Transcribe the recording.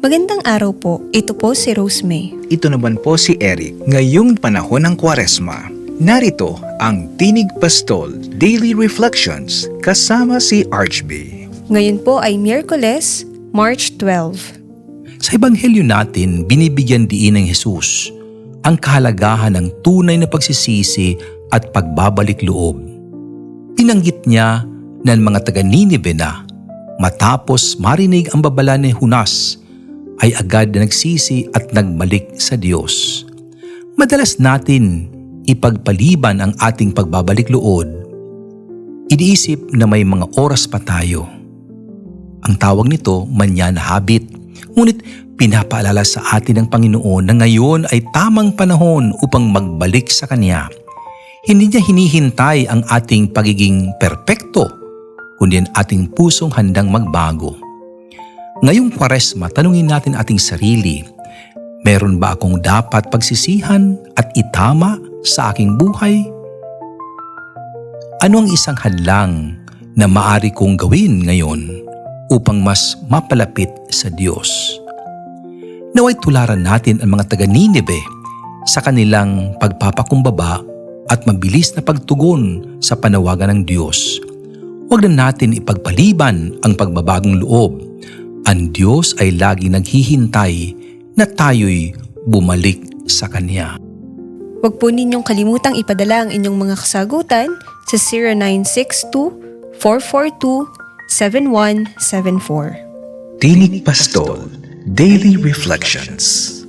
Magandang araw po. Ito po si Rose May. Ito naman po si Eric. Ngayong panahon ng Kwaresma, narito ang Tinig Pastol Daily Reflections kasama si Archbey. Ngayon po ay Miyerkules, March 12. Sa Ebanghelyo natin, binibigyan diin ng Jesus ang kahalagahan ng tunay na pagsisisi at pagbabalik loob. Pinanggit niya ng mga taga-Ninive na matapos marinig ang babala ni Jonas, ay agad na nagsisi at nagbalik sa Diyos. Madalas natin ipagpaliban ang ating pagbabalik loob. Iniisip na may mga oras pa tayo. Ang tawag nito manana habit. Ngunit pinapaalala sa atin ng Panginoon na ngayon ay tamang panahon upang magbalik sa Kanya. Hindi niya hinihintay ang ating pagiging perpekto, kundi ang ating pusong handang magbago. Ngayong Kwaresma, tanungin natin ating sarili, meron ba akong dapat pagsisihan at itama sa aking buhay? Ano ang isang hadlang na maaari kong gawin ngayon upang mas mapalapit sa Diyos? Naway tularan natin ang mga taga-Ninive sa kanilang pagpapakumbaba at mabilis na pagtugon sa panawagan ng Diyos. Huwag na natin ipagpaliban ang pagbabagong loob. Ang Diyos ay lagi naghihintay na tayo'y bumalik sa Kanya. Huwag po ninyong kalimutang ipadala ang inyong mga kasagutan sa 0962-442-7174. Tinig Pastol Daily Reflections.